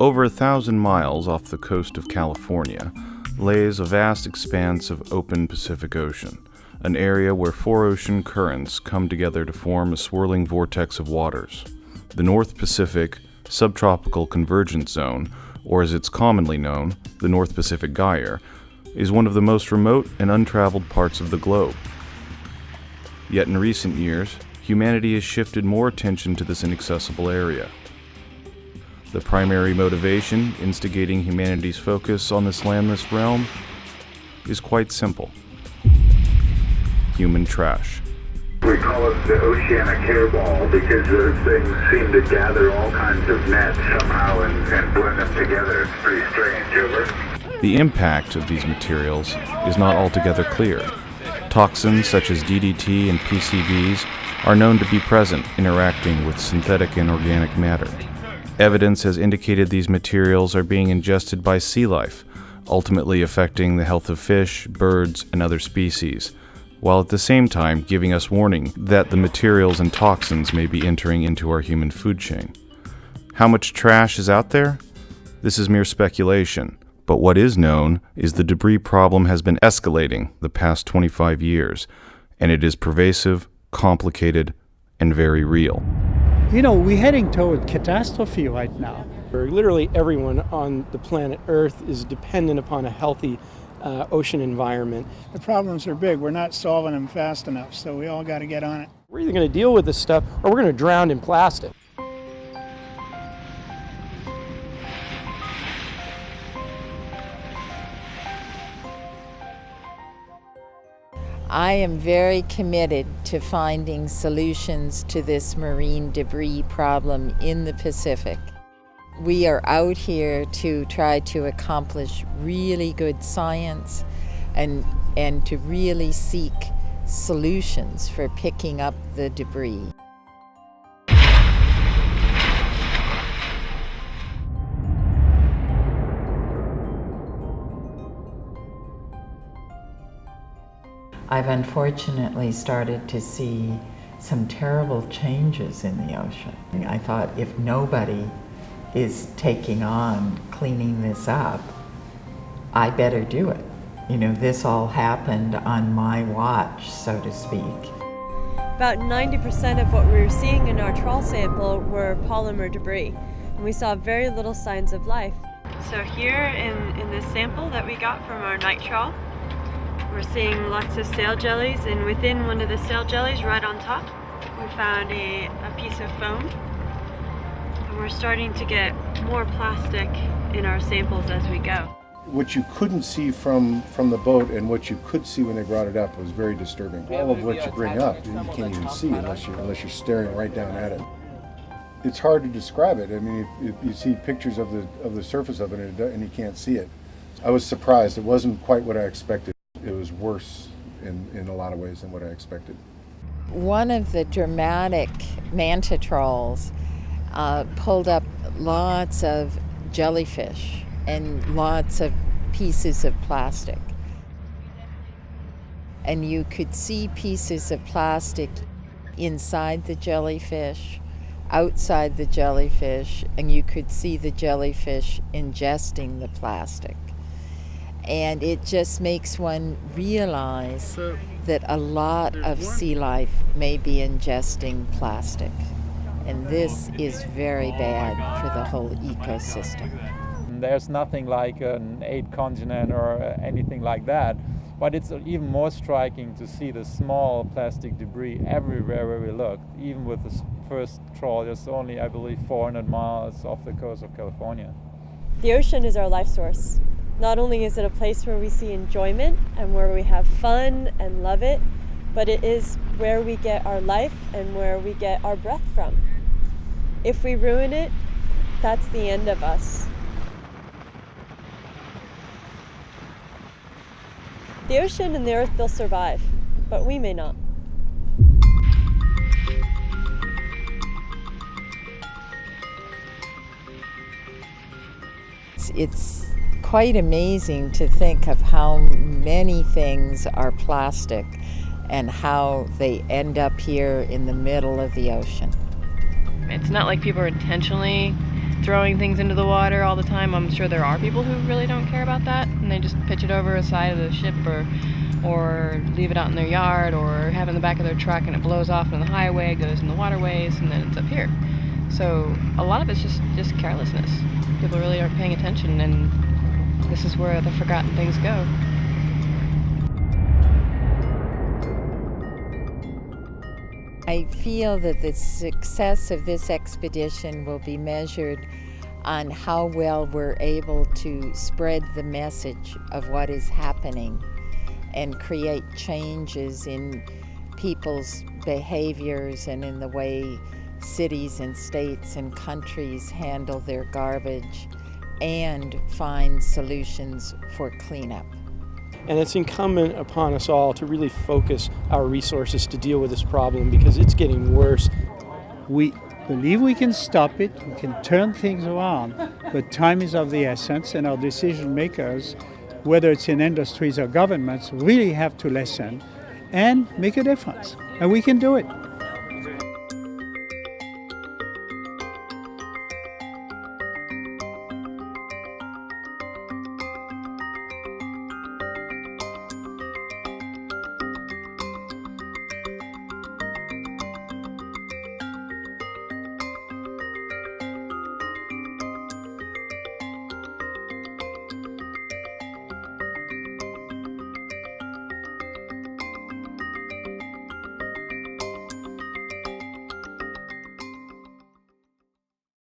Over 1,000 miles off the coast of California lays a vast expanse of open Pacific Ocean, an area where four ocean currents come together to form a swirling vortex of waters. The North Pacific Subtropical Convergence Zone, or as it's commonly known, the North Pacific Gyre, is one of the most remote and untraveled parts of the globe. Yet in recent years, humanity has shifted more attention to this inaccessible area. The primary motivation instigating humanity's focus on this landless realm is quite simple: human trash. We call it the oceanic hairball because those things seem to gather all kinds of nets somehow and blend them together. It's pretty strange, over. The impact of these materials is not altogether clear. Toxins such as DDT and PCBs are known to be present, interacting with synthetic and organic matter. Evidence has indicated these materials are being ingested by sea life, ultimately affecting the health of fish, birds, and other species, while at the same time giving us warning that the materials and toxins may be entering into our human food chain. How much trash is out there? This is mere speculation, but what is known is the debris problem has been escalating the past 25 years, and it is pervasive, complicated, and very real. You know, we're heading toward catastrophe right now. Literally everyone on the planet Earth is dependent upon a healthy ocean environment. The problems are big. We're not solving them fast enough, so we all got to get on it. We're either going to deal with this stuff or we're going to drown in plastic. I am very committed to finding solutions to this marine debris problem in the Pacific. We are out here to try to accomplish really good science and to really seek solutions for picking up the debris. I've unfortunately started to see some terrible changes in the ocean. I thought, if nobody is taking on cleaning this up, I better do it. You know, this all happened on my watch, so to speak. About 90% of what we were seeing in our trawl sample were polymer debris, and we saw very little signs of life. So here in this sample that we got from our night trawl, we're seeing lots of sail jellies, and within one of the sail jellies, right on top, we found a piece of foam. And we're starting to get more plastic in our samples as we go. What you couldn't see from the boat and what you could see when they brought it up was very disturbing. All of what you bring up, you can't even see unless you're staring right down at it. It's hard to describe it. I mean, if you see pictures of the surface of it and you can't see it. I was surprised. It wasn't quite what I expected. It was worse in a lot of ways than what I expected. One of the dramatic manta trawls pulled up lots of jellyfish and lots of pieces of plastic. And you could see pieces of plastic inside the jellyfish, outside the jellyfish, and you could see the jellyfish ingesting the plastic. And it just makes one realize that a lot of sea life may be ingesting plastic. And this is very bad for the whole ecosystem. There's nothing like an 8-continent or anything like that. But it's even more striking to see the small plastic debris everywhere where we look. Even with the first trawl, just only, I believe, 400 miles off the coast of California. The ocean is our life source. Not only is it a place where we see enjoyment and where we have fun and love it, but it is where we get our life and where we get our breath from. If we ruin it, that's the end of us. The ocean and the earth, they'll survive, but we may not. It's quite amazing to think of how many things are plastic and how they end up here in the middle of the ocean. It's not like people are intentionally throwing things into the water all the time. I'm sure there are people who really don't care about that, and they just pitch it over the side of the ship or leave it out in their yard or have it in the back of their truck, and it blows off on the highway, goes in the waterways, and then it's up here. So a lot of it's just carelessness. People really aren't paying attention, and this is where the forgotten things go. I feel that the success of this expedition will be measured on how well we're able to spread the message of what is happening and create changes in people's behaviors and in the way cities and states and countries handle their garbage and find solutions for cleanup. And it's incumbent upon us all to really focus our resources to deal with this problem because it's getting worse. We believe we can stop it, we can turn things around, but time is of the essence, and our decision makers, whether it's in industries or governments, really have to listen and make a difference. And we can do it.